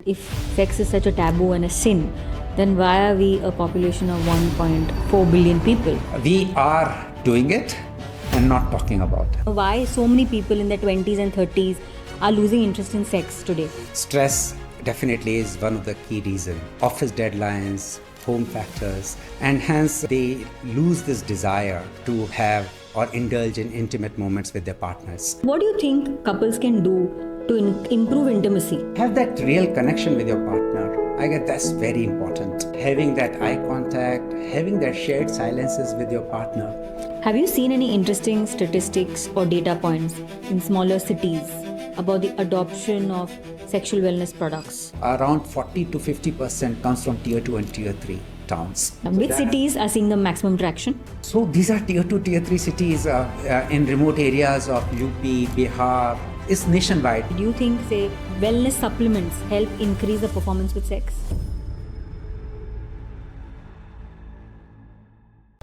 If sex is such a taboo and a sin, then why are we a population of 1.4 billion people? We are doing it and not talking about it. Why so many people in their 20s and 30s are losing interest in sex today? Stress definitely is one of the key reasons. Office deadlines, home factors, and hence they lose this desire to have or indulge in intimate moments with their partners. What do you think couples can do to improve intimacy? Have that real connection with your partner. I guess that's very important. Having that eye contact, having that shared silences with your partner. Have you seen any interesting statistics or data points in smaller cities about the adoption of sexual wellness products? Around 40 to 50% comes from tier 2 and tier 3 towns. Which cities are seeing the maximum traction? So these are tier 2, tier 3 cities in remote areas of UP, Bihar. It's nationwide. Do you think, say, wellness supplements help increase the performance with sex?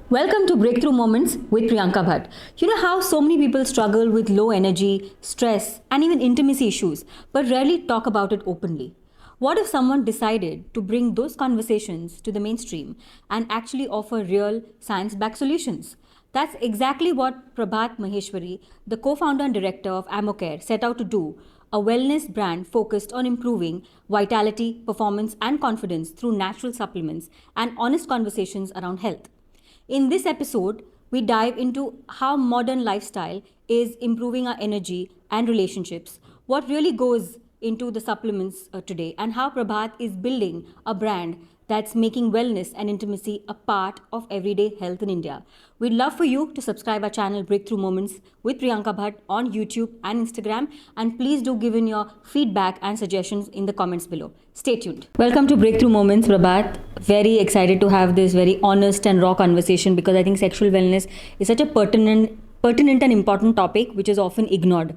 Welcome to Breakthrough Moments with Priyanka Bhatt. You know how so many people struggle with low energy, stress, and even intimacy issues, but rarely talk about it openly. What if someone decided to bring those conversations to the mainstream and actually offer real science-backed solutions? That's exactly what Prabhat Maheshwari, the co-founder and director of Amocare, set out to do, a wellness brand focused on improving vitality, performance, and confidence through natural supplements and honest conversations around health. In this episode, we dive into how modern lifestyle is improving our energy and relationships, what really goes into the supplements today, and how Prabhat is building a brand that's making wellness and intimacy a part of everyday health in India. We'd love for you to subscribe our channel Breakthrough Moments with Priyanka Bhatt on YouTube and Instagram, and please do give in your feedback and suggestions in the comments below. Stay tuned. Welcome to Breakthrough Moments, Prabhat. Very excited to have this very honest and raw conversation because I think sexual wellness is such a pertinent and important topic which is often ignored.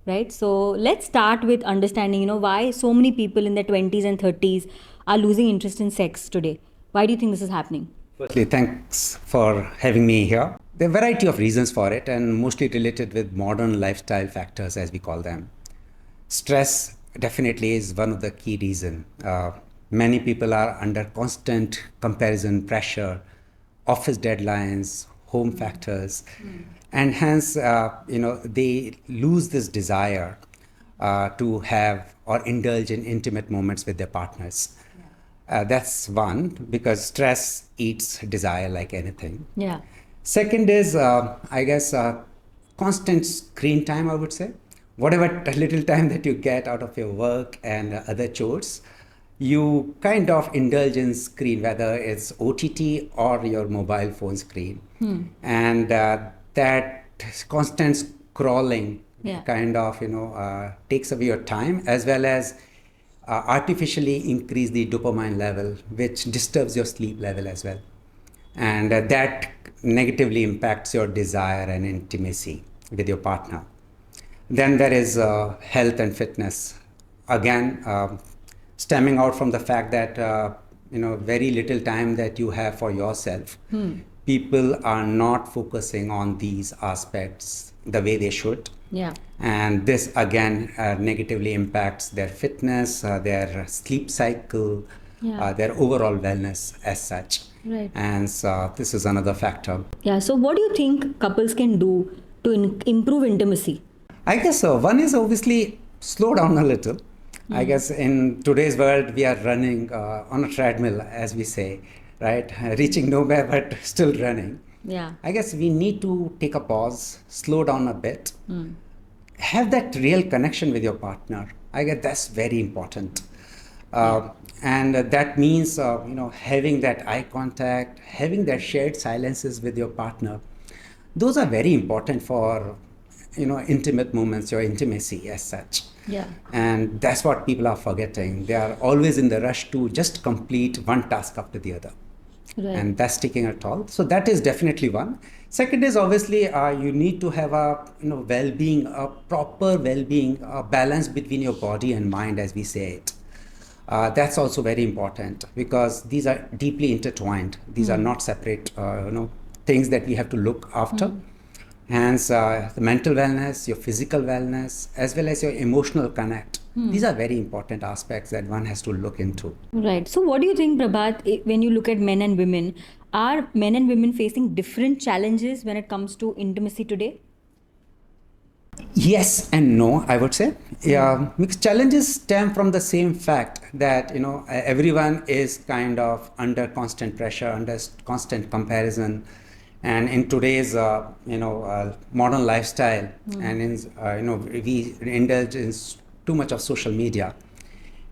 Right? So let's start with understanding, why so many people in their 20s and 30s are losing interest in sex today. Why do you think this is happening? Firstly, thanks for having me here. There are a variety of reasons for it and mostly related with modern lifestyle factors, as we call them. Stress definitely is one of the key reasons. Many people are under constant comparison pressure, office deadlines, home factors, and hence, they lose this desire to have or indulge in intimate moments with their partners. That's one, because stress eats desire like anything. Yeah. Second is, constant screen time, I would say. Whatever little time that you get out of your work and other chores, you kind of indulge in screen, whether it's OTT or your mobile phone screen. And that constant scrolling takes away your time, as well as artificially increase the dopamine level, which disturbs your sleep level as well. And that negatively impacts your desire and intimacy with your partner. Then there is health and fitness. Again, stemming out from the fact that very little time that you have for yourself. People are not focusing on these aspects the way they should. Yeah. And this again negatively impacts their fitness, their sleep cycle, their overall wellness as such. Right. And so this is another factor. Yeah. So what do you think couples can do to improve intimacy? I guess one is obviously slow down a little. I guess in today's world, we are running on a treadmill, as we say, right? Reaching nowhere, but still running. Yeah. I guess we need to take a pause, slow down a bit, have that real connection with your partner. I guess that's very important. And that means, having that eye contact, having that shared silences with your partner. Those are very important for, intimate moments, your intimacy as such. Yeah. And that's what people are forgetting. They are always in the rush to just complete one task after the other. Right. And that's taking a toll. So that is definitely one. Second is obviously you need to have a well-being, a proper well-being, a balance between your body and mind, as we say it. That's also very important because these are deeply intertwined. These are not separate, things that we have to look after. Hence, the mental wellness, your physical wellness, as well as your emotional connect. These are very important aspects that one has to look into. Right. So, what do you think, Prabhat, when you look at men and women, are men and women facing different challenges when it comes to intimacy today? Yes and no, I would say. Yeah, because challenges stem from the same fact that everyone is kind of under constant pressure, under constant comparison, and in today's modern lifestyle, and in we indulge in too much of social media.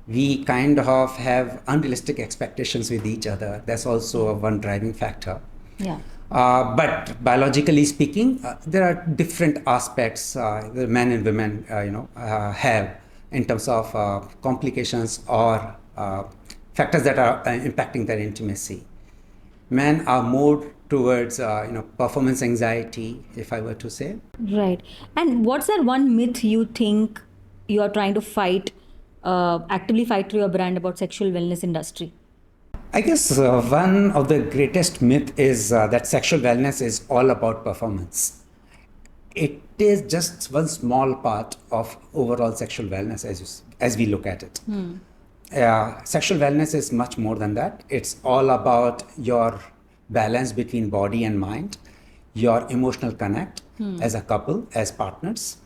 We kind of have unrealistic expectations with each other. That's also a one driving factor. Yeah. But biologically speaking, there are different aspects the men and women, have in terms of complications or factors that are impacting their intimacy. Men are more towards, performance anxiety, if I were to say. Right. And what's that one myth you think you are trying to fight, actively fight through your brand about sexual wellness industry? I guess one of the greatest myth is that sexual wellness is all about performance. It is just one small part of overall sexual wellness as we look at it. Sexual wellness is much more than that. It's all about your balance between body and mind, your emotional connect as a couple, as partners.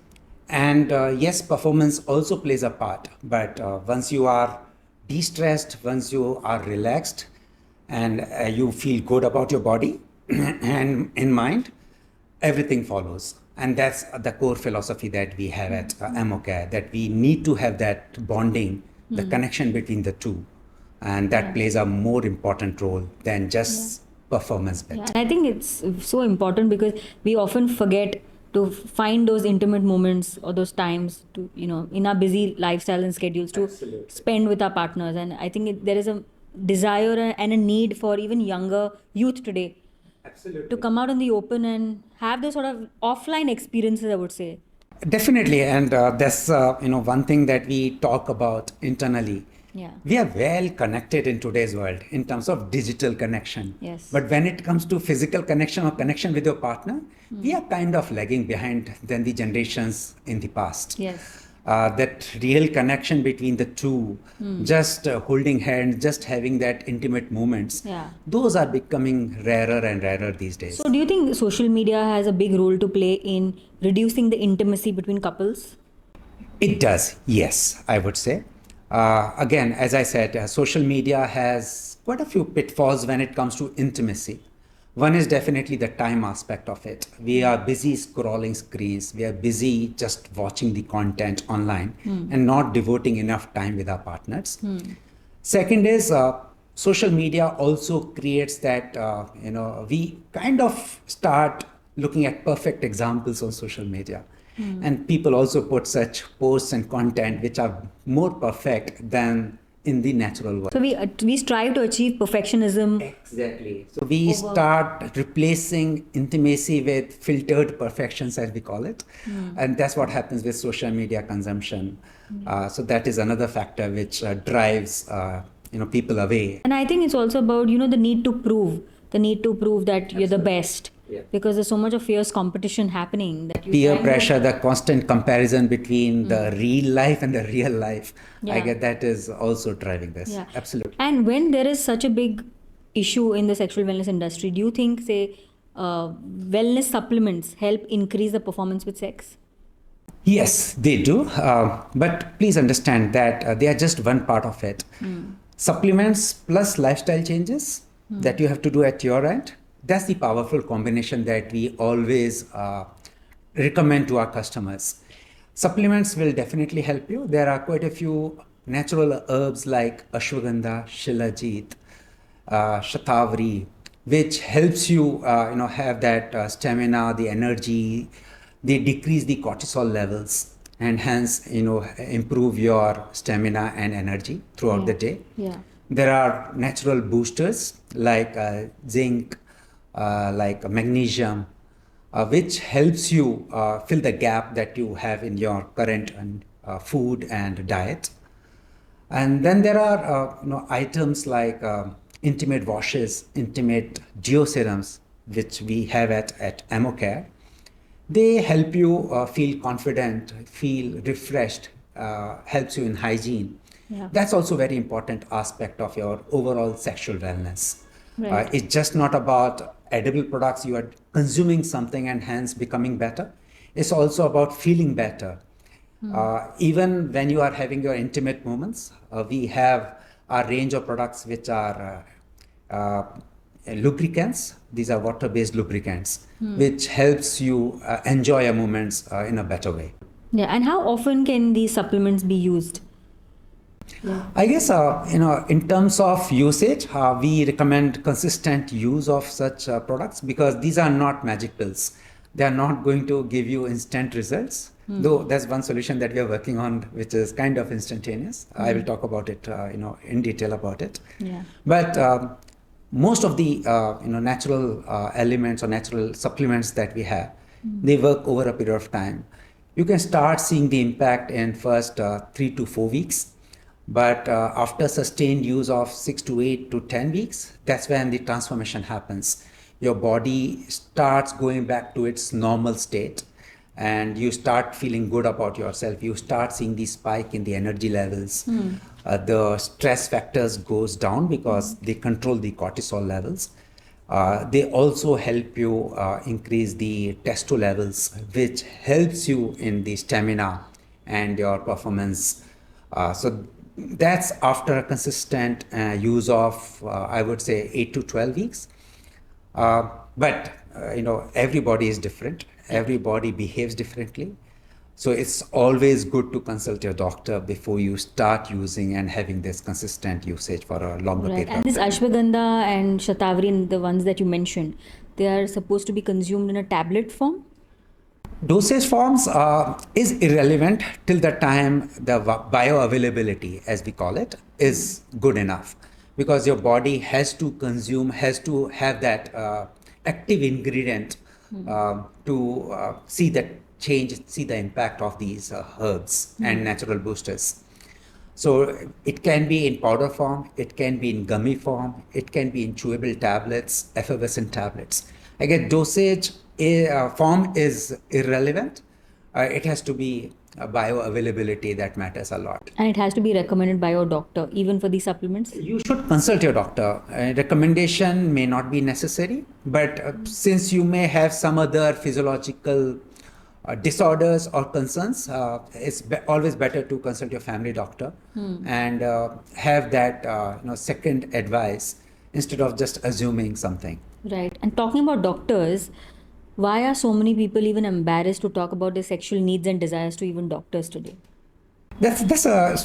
And yes, performance also plays a part. But once you are de-stressed, once you are relaxed, and you feel good about your body and in mind, everything follows. And that's the core philosophy that we have at Amocare, that we need to have that bonding, the connection between the two. And that plays a more important role than just performance bit. Yeah. And I think it's so important because we often forget to find those intimate moments or those times to, in our busy lifestyle and schedules to spend with our partners. And I think there is a desire and a need for even younger youth today to come out in the open and have those sort of offline experiences, I would say. Definitely, and that's one thing that we talk about internally. Yeah. We are well connected in today's world in terms of digital connection. Yes. But when it comes to physical connection or connection with your partner, we are kind of lagging behind than the generations in the past. Yes. That real connection between the two, just holding hands, just having that intimate moments, those are becoming rarer and rarer these days. So, do you think social media has a big role to play in reducing the intimacy between couples? It does, yes, I would say. Again, as I said, social media has quite a few pitfalls when it comes to intimacy. One is definitely the time aspect of it. We are busy scrolling screens. We are busy just watching the content online and not devoting enough time with our partners. Second is social media also creates that, we kind of start looking at perfect examples on social media. And people also put such posts and content which are more perfect than in the natural world. So we strive to achieve perfectionism. Exactly. So we start replacing intimacy with filtered perfections, as we call it. And that's what happens with social media consumption. So that is another factor which drives people away. And I think it's also about, the need to prove that you're the best. Yeah. Because there's so much of fierce competition happening. That peer pressure, the constant comparison between the real life and the real life. Yeah. I get that is also driving this. Yeah. Absolutely. And when there is such a big issue in the sexual wellness industry, do you think, say, wellness supplements help increase the performance with sex? Yes, they do. But please understand that they are just one part of it. Supplements plus lifestyle changes that you have to do at your end. That's the powerful combination that we always recommend to our customers. Supplements will definitely help you. There are quite a few natural herbs like ashwagandha, shilajit, shatavari, which helps you, have that stamina, the energy. They decrease the cortisol levels and hence, improve your stamina and energy throughout the day. Yeah. There are natural boosters like zinc, like magnesium, which helps you fill the gap that you have in your current food and diet. And then there are items like intimate washes, intimate deo serums, which we have at Amocare, They help you feel confident, feel refreshed, helps you in hygiene. Yeah. That's also a very important aspect of your overall sexual wellness. Right. It's just not about edible products, you are consuming something and hence becoming better. It's also about feeling better. Even when you are having your intimate moments, we have a range of products which are lubricants. These are water-based lubricants, which helps you enjoy your moments in a better way. Yeah. And how often can these supplements be used? Yeah. I guess in terms of usage, we recommend consistent use of such products because these are not magic pills. They are not going to give you instant results. Though that's one solution that we are working on, which is kind of instantaneous. I will talk about it, in detail about it. Yeah. But most of the natural elements or natural supplements that we have, they work over a period of time. You can start seeing the impact in first 3 to 4 weeks, but after sustained use of 6 to 8 to 10 weeks, that's when the transformation happens. Your body starts going back to its normal state and you start feeling good about yourself. You start seeing the spike in the energy levels. The stress factors goes down because they control the cortisol levels. They also help you increase the testo levels, which helps you in the stamina and your performance. So that's after a consistent use of, I would say, 8 to 12 weeks. But everybody is different. Everybody behaves differently. So it's always good to consult your doctor before you start using and having this consistent usage for a longer Right. period And of this time. ashwagandha and shatavari, the ones that you mentioned, they are supposed to be consumed in a tablet form? Dosage forms is irrelevant till the time the bioavailability, as we call it, is good enough, because your body has to consume, has to have that active ingredient to see that change, see the impact of these herbs and natural boosters. So it can be in powder form, it can be in gummy form, it can be in chewable tablets, effervescent tablets. Again, dosage form is irrelevant. It has to be bioavailability that matters a lot. And it has to be recommended by your doctor, even for these supplements? You should consult your doctor. Recommendation may not be necessary, but since you may have some other physiological disorders or concerns, it's always better to consult your family doctor and have that second advice instead of just assuming something. Right. And talking about doctors, why are so many people even embarrassed to talk about their sexual needs and desires to even doctors today? That's a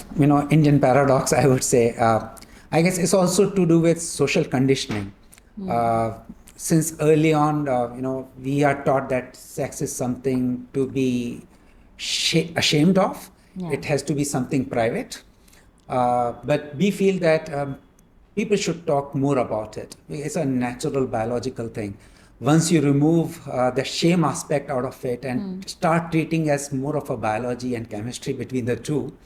Indian paradox, I would say. I guess it's also to do with social conditioning. Since early on, we are taught that sex is something to be ashamed of. Yeah. It has to be something private. But we feel that people should talk more about it. It's a natural biological thing. Once you remove the shame aspect out of it and start treating as more of a biology and chemistry between the two,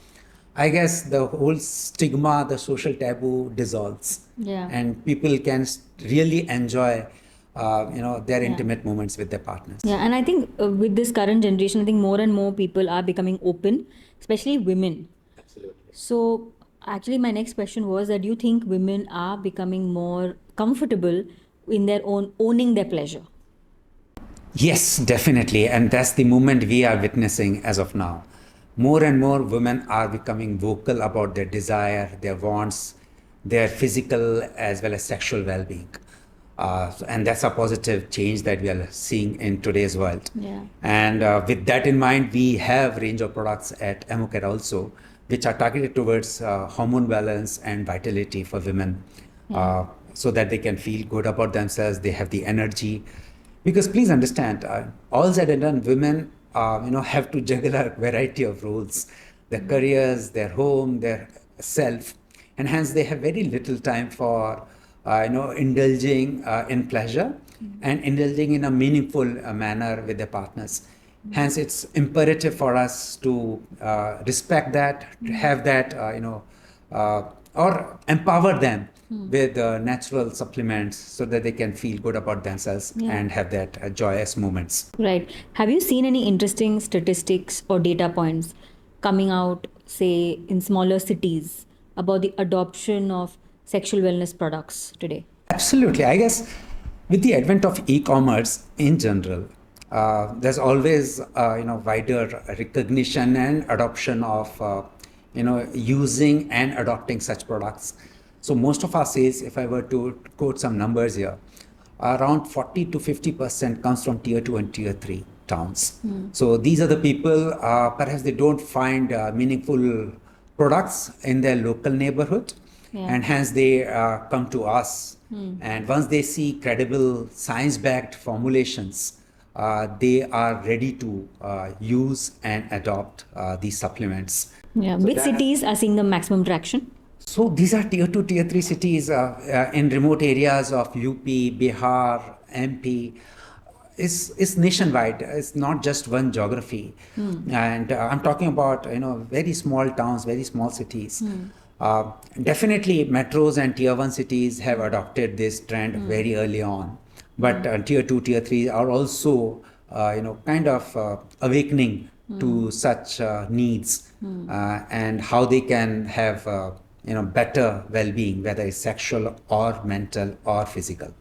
I guess the whole stigma, the social taboo dissolves. Yeah. And people can really enjoy their intimate moments with their partners. Yeah, and I think with this current generation, I think more and more people are becoming open, especially women. Absolutely. So, actually, my next question was that do you think women are becoming more comfortable in their own owning their pleasure? Yes, definitely. And that's the movement we are witnessing as of now. More and more women are becoming vocal about their desire, their wants, their physical as well as sexual well being. And that's a positive change that we are seeing in today's world. Yeah. And with that in mind, we have range of products at Amocare also, which are targeted towards hormone balance and vitality for women, so that they can feel good about themselves. They have the energy, because please understand, all said and done, women have to juggle a variety of roles, their careers, their home, their self, and hence they have very little time for indulging in pleasure and indulging in a meaningful manner with their partners. Hence, it's imperative for us to respect that, to have that or empower them with natural supplements so that they can feel good about themselves and have that joyous moments. Right. Have you seen any interesting statistics or data points coming out, say, in smaller cities about the adoption of sexual wellness products today? Absolutely. I guess with the advent of e-commerce in general, there's always wider recognition and adoption of using and adopting such products. So most of our sales, if I were to quote some numbers here, around 40 to 50% comes from tier 2 and tier 3 towns. So these are the people, perhaps they don't find meaningful products in their local neighborhood, and hence they come to us. And once they see credible science-backed formulations, they are ready to use and adopt these supplements. Yeah. Which cities are seeing the maximum traction? So these are tier 2, tier 3 cities in remote areas of UP, Bihar, MP. It's nationwide. It's not just one geography. And I'm talking about very small towns, very small cities. Definitely metros and tier 1 cities have adopted this trend very early on. But tier 2, tier 3 are also kind of awakening to such needs and how they can have better well-being, whether it's sexual or mental or physical.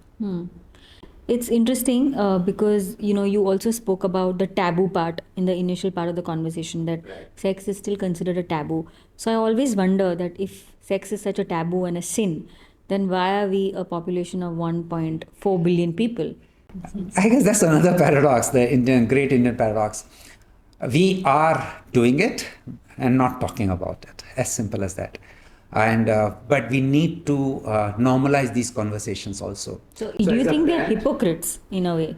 It's interesting because you also spoke about the taboo part in the initial part of the conversation, that sex is still considered a taboo. So I always wonder that if sex is such a taboo and a sin, then why are we a population of 1.4 billion people? I guess that's another paradox, the great Indian paradox. We are doing it and not talking about it, as simple as that. And but we need to normalize these conversations also. So do you think we are hypocrites in a way?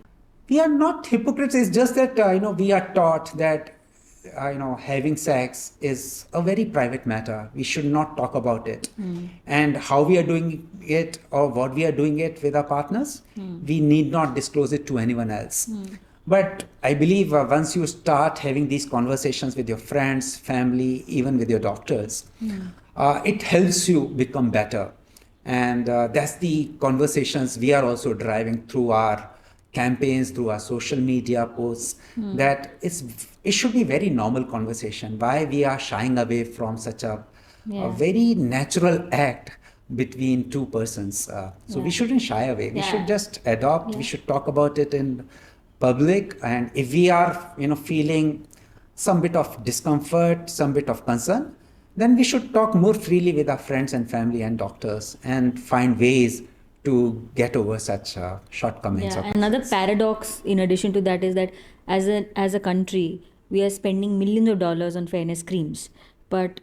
We are not hypocrites. It's just that we are taught that having sex is a very private matter. We should not talk about it. And how we are doing it or what we are doing it with our partners, we need not disclose it to anyone else. But I believe once you start having these conversations with your friends, family, even with your doctors, it helps you become better. And that's the conversations we are also driving through our campaigns, through our social media posts, that it should be very normal conversation. Why we are shying away from such a very natural act between two persons. So we shouldn't shy away. We should just adopt. We should talk about it in public. And if we are feeling some bit of discomfort, some bit of concern, then we should talk more freely with our friends and family and doctors and find ways to get over such shortcomings. Yeah, another paradox in addition to that is that as a country, we are spending millions of dollars on fairness creams. But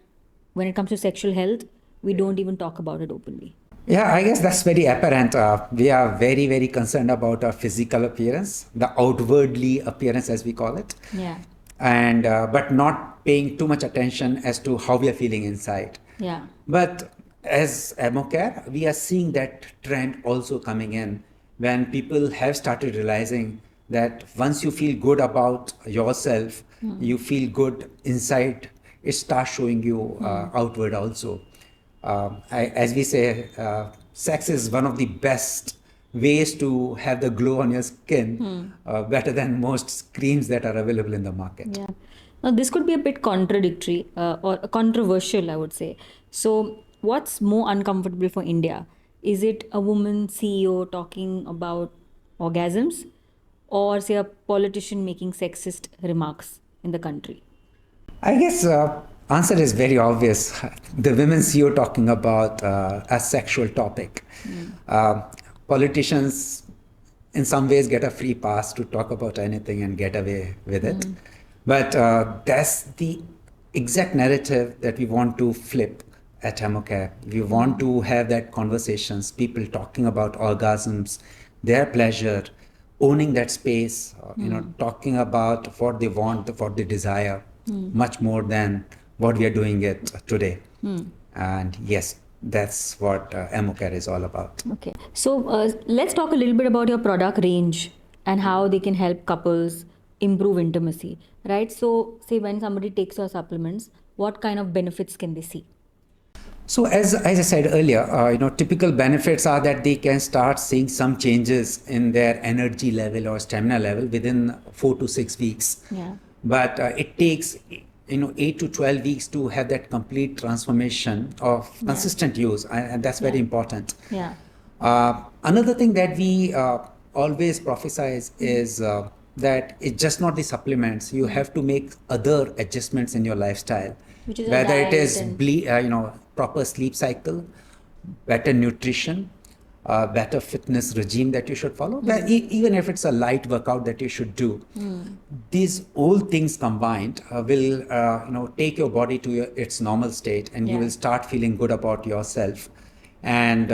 when it comes to sexual health, we don't even talk about it openly. Yeah, I guess that's very apparent. We are very, very concerned about our physical appearance, the outwardly appearance as we call it. Yeah. And but not paying too much attention as to how we are feeling inside. Yeah. But as Amocare, we are seeing that trend also coming in when people have started realizing that once you feel good about yourself, you feel good inside, it starts showing you outward also. As we say, sex is one of the best ways to have the glow on your skin, better than most creams that are available in the market. Yeah. Now, this could be a bit contradictory or controversial, I would say. So, what's more uncomfortable for India? Is it a woman CEO talking about orgasms, or say a politician making sexist remarks in the country? I guess answer is very obvious. The women CEO talking about a sexual topic. Politicians in some ways get a free pass to talk about anything and get away with it. But that's the exact narrative that we want to flip at Amocare. We want to have that conversations, people talking about orgasms, their pleasure, owning that space, talking about what they want, what they desire, much more than what we are doing it today. And yes, that's what Amocare is all about. Okay. So let's talk a little bit about your product range and how they can help couples improve intimacy, right? So say when somebody takes your supplements, what kind of benefits can they see? So as I said earlier, typical benefits are that they can start seeing some changes in their energy level or stamina level within 4 to 6 weeks. Yeah. But it takes 8 to 12 weeks to have that complete transformation of consistent use, and that's very important. Yeah. Another thing that we always prophesize is that it's just not the supplements. You have to make other adjustments in your lifestyle, Which is a whether it diet is and proper sleep cycle, better nutrition, better fitness regime that you should follow. Even if it's a light workout that you should do, these all things combined will take your body to its normal state, and you Yeah. will start feeling good about yourself, and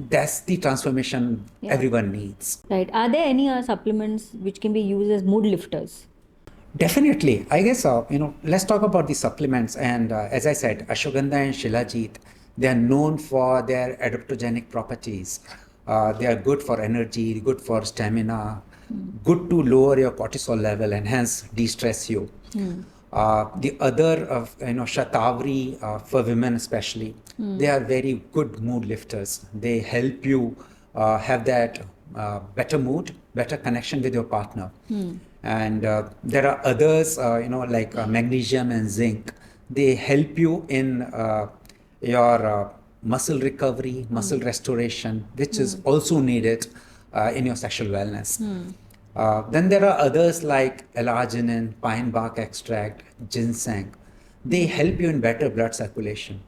that's the transformation Yeah. everyone needs. Right. Are there any supplements which can be used as mood lifters? Definitely. I guess, let's talk about the supplements. And as I said, ashwagandha and shilajit, they are known for their adaptogenic properties. They are good for energy, good for stamina, good to lower your cortisol level and hence de-stress you. The other, shatavari, for women especially, they are very good mood lifters. They help you have that better mood, better connection with your partner. And there are others, like magnesium and zinc. They help you in your muscle recovery, muscle restoration, which is also needed in your sexual wellness. Then there are others like L-arginine, pine bark extract, ginseng. They help you in better blood circulation.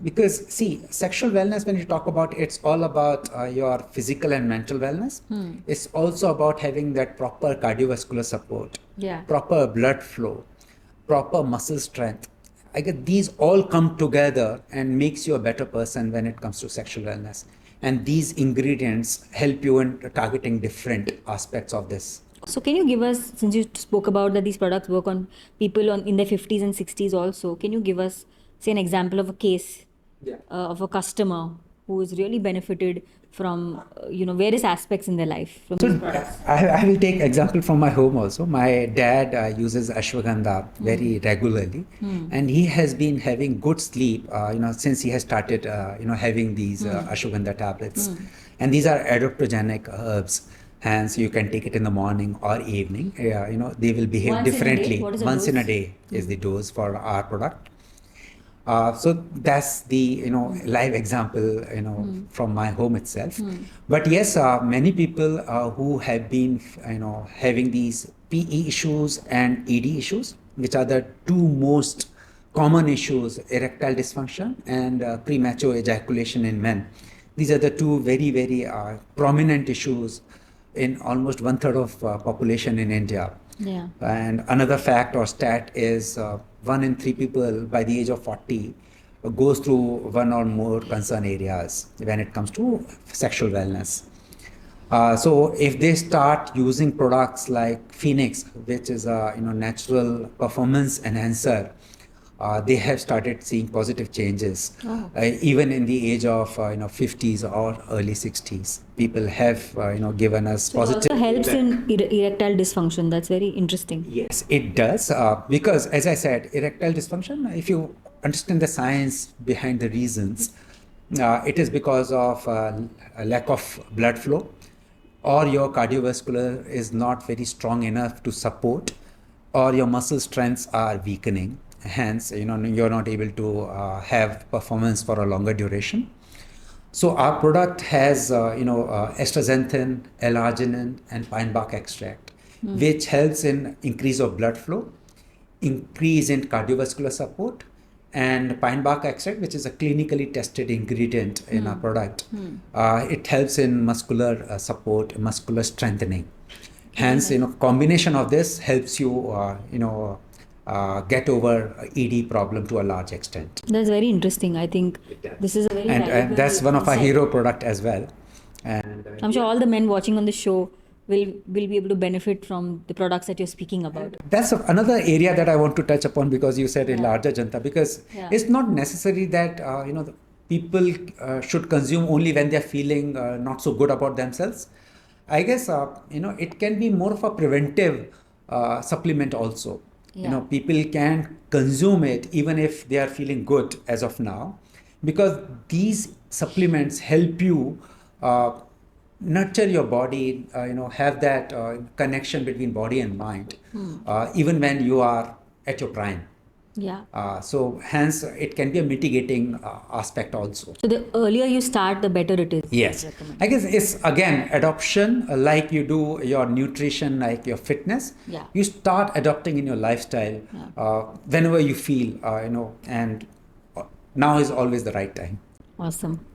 Because see, sexual wellness, when you talk about, it's all about your physical and mental wellness. It's also about having that proper cardiovascular support, Yeah. proper blood flow, proper muscle strength. I get these all come together and makes you a better person when it comes to sexual wellness. And these ingredients help you in targeting different aspects of this. So can you give us, since you spoke about that these products work on people in their 50s and 60s also, can you give us, say, an example of a case of a customer who has really benefited from, various aspects in their life from these products? I will take example from my home also. My dad uses ashwagandha very regularly, and he has been having good sleep, since he has started, having these ashwagandha tablets. And these are adaptogenic herbs. Hence, you can take it in the morning or evening. They will behave Once in a day? differently. What is the Once in a dose? day is the dose for our product. So that's the live example from my home itself. But yes, many people who have been having these PE issues and ED issues, which are the two most common issues, erectile dysfunction and premature ejaculation in men. These are the two very, very prominent issues in almost 1/3 of population in India. Yeah. And another fact or stat is 1 in 3 people by the age of 40 goes through one or more concern areas when it comes to sexual wellness. So if they start using products like Phoenix, which is a natural performance enhancer, they have started seeing positive changes. Even in the age of 50s or early 60s. People have given us So positive. it also helps in erectile dysfunction. That's very interesting. Yes, it does. Because, as I said, erectile dysfunction, if you understand the science behind the reasons, it is because of a lack of blood flow, or your cardiovascular is not very strong enough to support, or your muscle strengths are weakening. Hence, you're not able to have performance for a longer duration. So our product has, astaxanthin, L-arginine, and pine bark extract, which helps in increase of blood flow, increase in cardiovascular support, and pine bark extract, which is a clinically tested ingredient in our product. It helps in muscular support, muscular strengthening. Hence, combination of this helps you, get over ED problem to a large extent. That's very interesting. I think this is a very And valuable that's one of our insight. hero product as well. And I'm sure all the men watching on the show will be able to benefit from the products that you're speaking about. that's another area that I want to touch upon, because you said a larger janta, because it's not necessary that the people should consume only when they're feeling not so good about themselves. I guess it can be more of a preventive supplement also. Yeah. People can consume it even if they are feeling good as of now, because these supplements help you nurture your body, have that connection between body and mind, even when you are at your prime. Yeah. So hence it can be a mitigating aspect also. So the earlier you start, the better it is. Yes, I guess it's again adoption, like you do your nutrition, like your fitness. Yeah. You start adopting in your lifestyle whenever you feel, and now is always the right time. Awesome.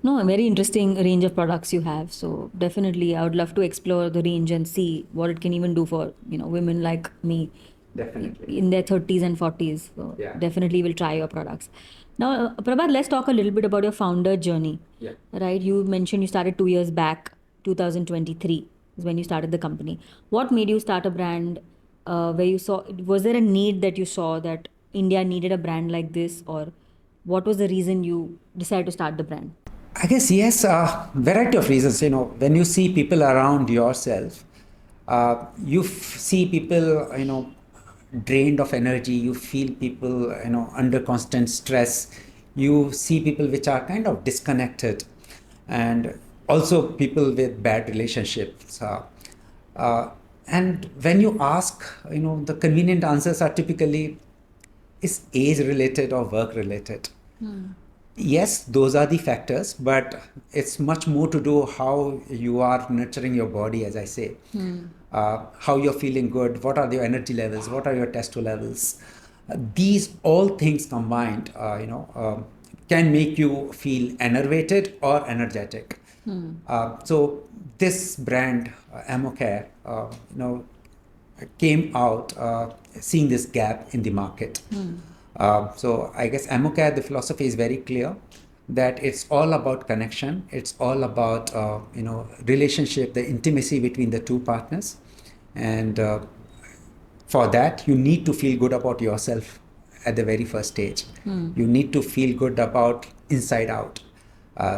No, a very interesting range of products you have. So definitely, I would love to explore the range and see what it can even do for women like me, Definitely. in their 30s and 40s. So Yeah. definitely, will try your products. Now, Prabhat, let's talk a little bit about your founder journey. Yeah. Right? You mentioned you started 2 years back, 2023 is when you started the company. What made you start a brand? Where you saw, was there a need that you saw that India needed a brand like this, or what was the reason you decided to start the brand? I guess yes, variety of reasons. When you see people around yourself, you see people, drained of energy. You feel people, under constant stress. You see people which are kind of disconnected, and also people with bad relationships. And when you ask, the convenient answers are typically is age related or work related. Yes, those are the factors, but it's much more to do how you are nurturing your body, as I say. How you're feeling good, what are your energy levels, what are your testo levels. These all things combined, can make you feel enervated or energetic. So this brand, Amocare, came out seeing this gap in the market. So I guess Amocare, the philosophy is very clear that it's all about connection. It's all about relationship, the intimacy between the two partners, and for that you need to feel good about yourself at the very first stage. You need to feel good about inside out.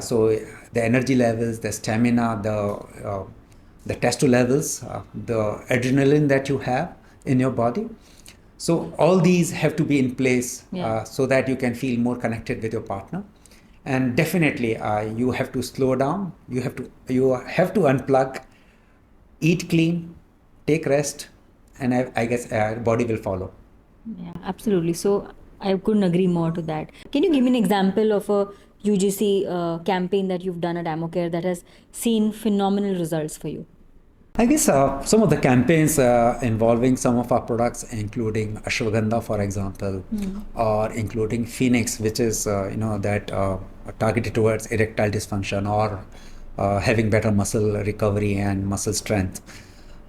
So the energy levels, the stamina, the testo levels, the adrenaline that you have in your body. So all these have to be in place so that you can feel more connected with your partner. And definitely, you have to slow down. You have to unplug, eat clean, take rest, and I guess body will follow. Yeah, absolutely. So I couldn't agree more to that. Can you give me an example of a UGC campaign that you've done at Amocare that has seen phenomenal results for you? I guess some of the campaigns involving some of our products, including ashwagandha, for example, or including Phoenix, which is that targeted towards erectile dysfunction or having better muscle recovery and muscle strength.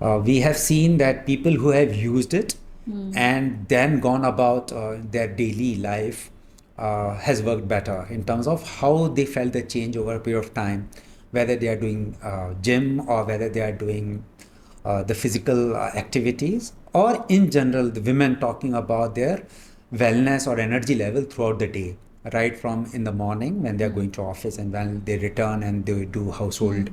We have seen that people who have used it and then gone about their daily life has worked better in terms of how they felt the change over a period of time, whether they are doing gym or whether they are doing the physical activities, or in general, the women talking about their wellness or energy level throughout the day, right from in the morning when they are going to office and when they return and they do household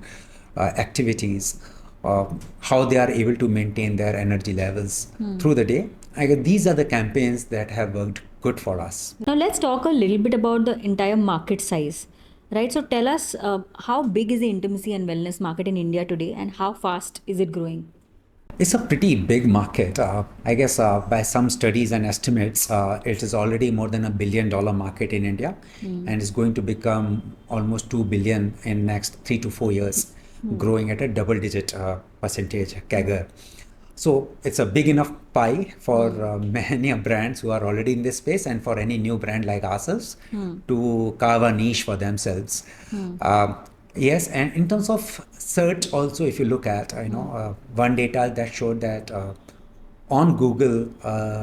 activities, how they are able to maintain their energy levels through the day. I guess these are the campaigns that have worked good for us. Now let's talk a little bit about the entire market size. Right, so tell us how big is the intimacy and wellness market in India today, and how fast is it growing? It's a pretty big market. I guess by some studies and estimates, it is already more than $1 billion market in India, and is going to become almost 2 billion in next 3 to 4 years, growing at a double-digit percentage CAGR. So it's a big enough pie for many brands who are already in this space, and for any new brand like ourselves to carve a niche for themselves. Yes, and in terms of search also, if you look at, one data that showed that on Google,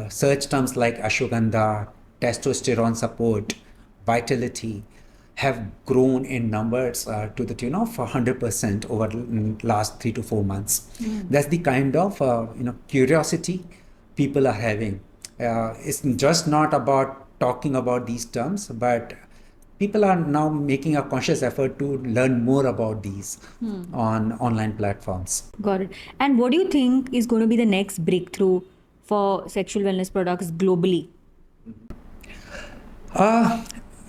search terms like ashwagandha, testosterone support, vitality have grown in numbers to the tune of 100% over the last 3 to 4 months. That's the kind of curiosity people are having. It's just not about talking about these terms, but people are now making a conscious effort to learn more about these on online platforms. Got it. And what do you think is going to be the next breakthrough for sexual wellness products globally?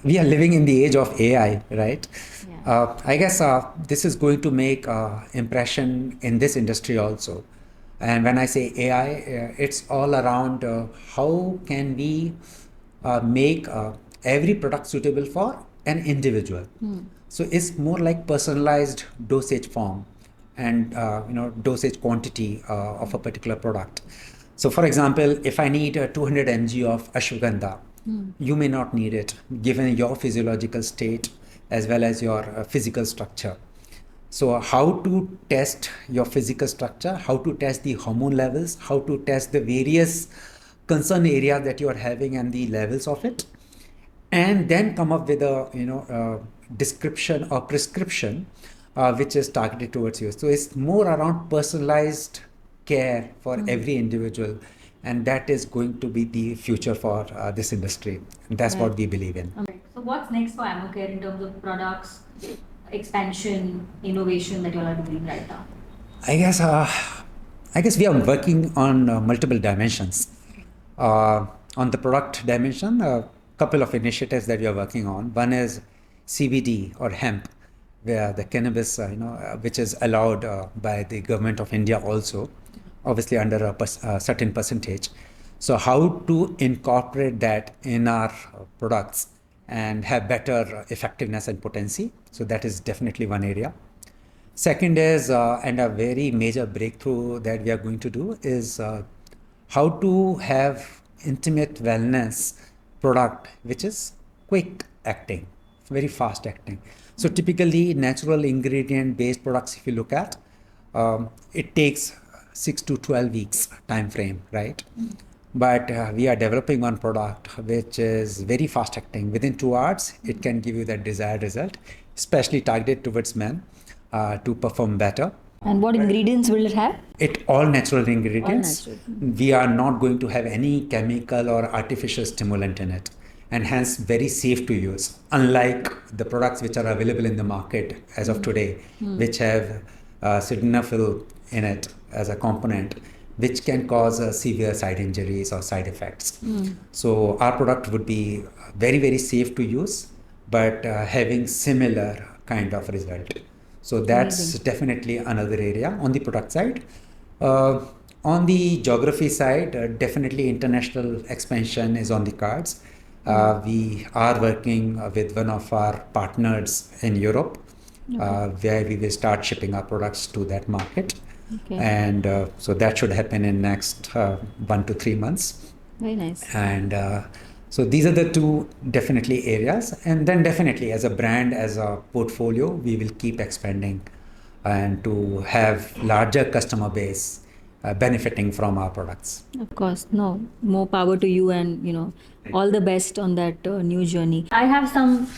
we are living in the age of AI, right? Yeah. I guess this is going to make impression in this industry also. And when I say AI, it's all around how can we make every product suitable for an individual. So it's more like personalized dosage form and dosage quantity of a particular product. So for example, if I need 200 mg of ashwagandha, you may not need it given your physiological state as well as your physical structure. So how to test your physical structure, how to test the hormone levels, how to test the various concern areas that you are having and the levels of it, and then come up with a description or prescription which is targeted towards you. So it's more around personalized care for every individual, and that is going to be the future for this industry. And that's what we believe in. Okay. So what's next for Amocare in terms of products, expansion, innovation that you all are doing right now? I guess we are working on multiple dimensions. On the product dimension, a couple of initiatives that we are working on. One is CBD or hemp, where the cannabis, which is allowed by the government of India also, obviously under a certain percentage. So how to incorporate that in our products and have better effectiveness and potency. So that is definitely one area. Second is, and a very major breakthrough that we are going to do is how to have intimate wellness product which is quick acting, very fast acting. So typically natural ingredient based products, if you look at, it takes 6 to 12 weeks time frame, right? But we are developing one product which is very fast acting. Within 2 hours, it can give you that desired result, especially targeted towards men to perform better. And what ingredients will it have? It all natural ingredients. All natural. We are not going to have any chemical or artificial stimulant in it, and hence very safe to use. Unlike the products which are available in the market as of today, which have sildenafil in it as a component, which can cause severe side injuries or side effects. So our product would be very, very safe to use, but having similar kind of result. So that's Amazing. definitely another area on the product side. On the geography side, definitely international expansion is on the cards. We are working with one of our partners in Europe, where we will start shipping our products to that market. Okay. And so that should happen in next 1 to 3 months. Very nice. And so these are the two definitely areas. And then definitely as a brand, as a portfolio, we will keep expanding and to have larger customer base benefiting from our products. Of course, no, more power to you, and all the best on that new journey. I have some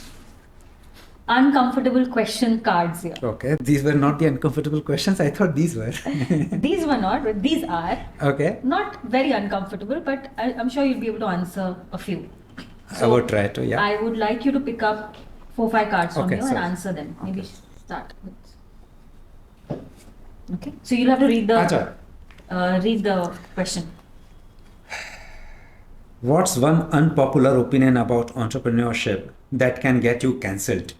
uncomfortable question cards here. Okay, these were not the uncomfortable questions. I thought these were. These were not, but these are. Okay. Not very uncomfortable, but I'm sure you'll be able to answer a few. I would try to, yeah. I would like you to pick up 4-5 cards from Okay, you so- and answer them. Maybe okay. start with. Okay. So you'll have to read the question. What's one unpopular opinion about entrepreneurship that can get you cancelled?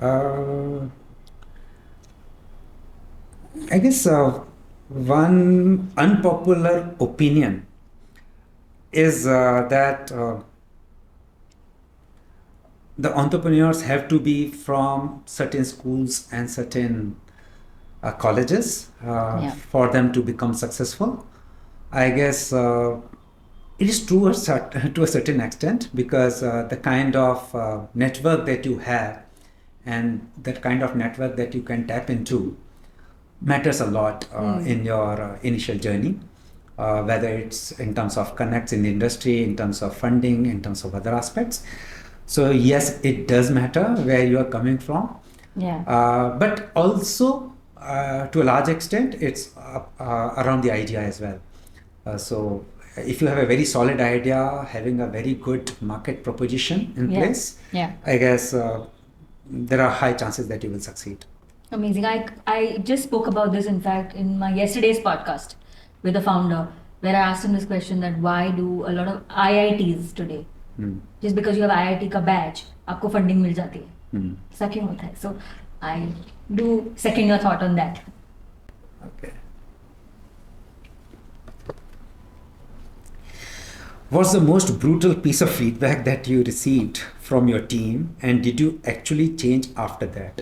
I guess one unpopular opinion is that the entrepreneurs have to be from certain schools and certain colleges Yeah. for them to become successful. I guess it is true to a certain extent, because the kind of network that you have and that kind of network that you can tap into matters a lot in your initial journey, whether it's in terms of connects in the industry, in terms of funding, in terms of other aspects. So yes, it does matter where you are coming from. Yeah. But also, to a large extent, it's around the idea as well. So if you have a very solid idea, having a very good market proposition in Yeah. place, Yeah. I guess there are high chances that you will succeed. Amazing. I just spoke about this, in fact, in my yesterday's podcast with the founder, where I asked him this question, that why do a lot of IITs today just because you have IIT का badge आपको funding मिल जाती है ऐसा क्यों होता है? So I do second your thought on that. Okay. What's the most brutal piece of feedback that you received from your team, and did you actually change after that?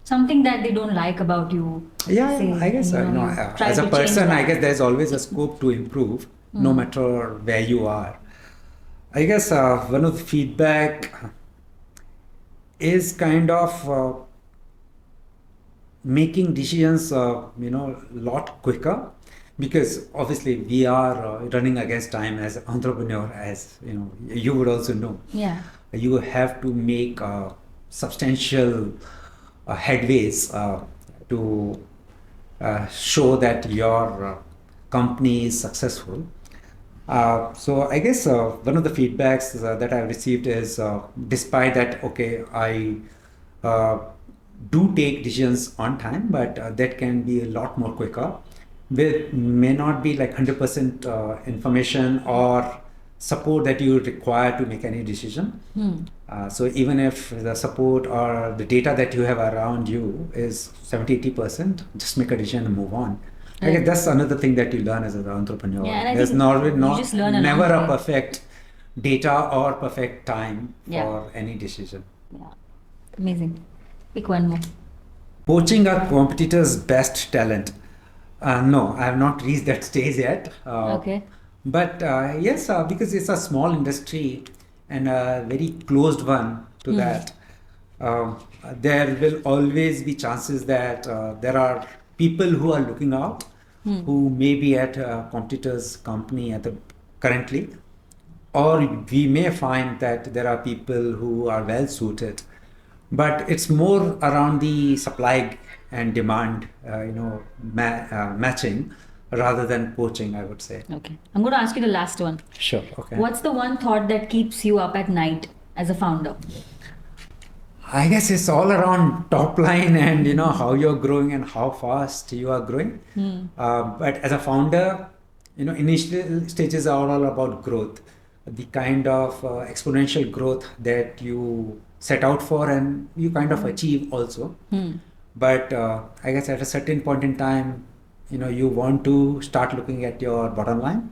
Something that they don't like about you. Yeah, say, I guess you know, you try as a to change person, I that. guess there's always a scope to improve, no matter where you are. I guess one of the feedback is kind of making decisions, lot quicker, because obviously we are running against time as an entrepreneur, as you would also know. Yeah. You have to make substantial headways to show that your company is successful. So I guess one of the feedbacks that I've received is, despite that, okay, I do take decisions on time, but that can be a lot more quicker. With may not be like 100% information or support that you require to make any decision. So even if the support or the data that you have around you is 70-80%, just make a decision and move on. I guess that's another thing that you learn as an entrepreneur. Yeah, and I There's think you just learn along never the a way. perfect data or perfect time Yeah. for any decision. Yeah. Amazing. Pick one more. Poaching a competitor's best talent. No, I have not reached that stage yet. Okay. But yes, because it's a small industry and a very closed one to that, there will always be chances that there are people who are looking out, who may be at a competitor's company currently, or we may find that there are people who are well suited. But it's more around the supply and demand, matching rather than poaching, I would say. Okay. I'm going to ask you the last one. Sure. Okay. What's the one thought that keeps you up at night as a founder? I guess it's all around top line and how you're growing and how fast you are growing. But as a founder, initial stages are all about growth, the kind of exponential growth that you set out for and you kind of achieve also. But I guess at a certain point in time, you want to start looking at your bottom line.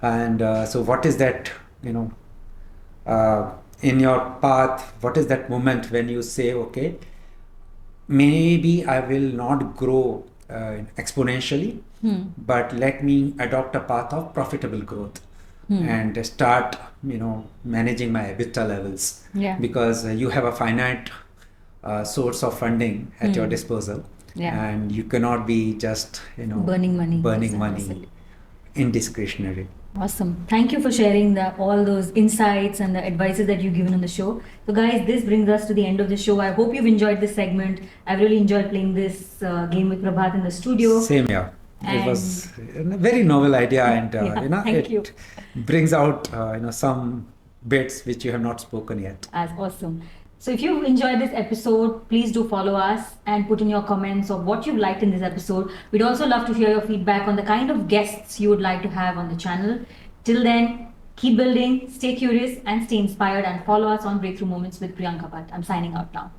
And so what is that, in your path, what is that moment when you say, okay, maybe I will not grow exponentially, but let me adopt a path of profitable growth and start, managing my EBITDA levels. Yeah. Because you have a finite source of funding at your disposal. Yeah. And you cannot be just, Burning money. burning Yes, money absolutely. indiscretionary. Awesome. Thank you for sharing all those insights and the advices that you've given on the show. So guys, this brings us to the end of the show. I hope you've enjoyed this segment. I've really enjoyed playing this game with Prabhat in the studio. Same here. It was a very novel idea, and thank you. brings out some bits which you have not spoken yet. As awesome. So if you enjoyed this episode, please do follow us and put in your comments of what you liked in this episode. We'd also love to hear your feedback on the kind of guests you would like to have on the channel. Till then, keep building, stay curious and stay inspired, and follow us on Breakthrough Moments with Priyanka Bhatt. I'm signing out now.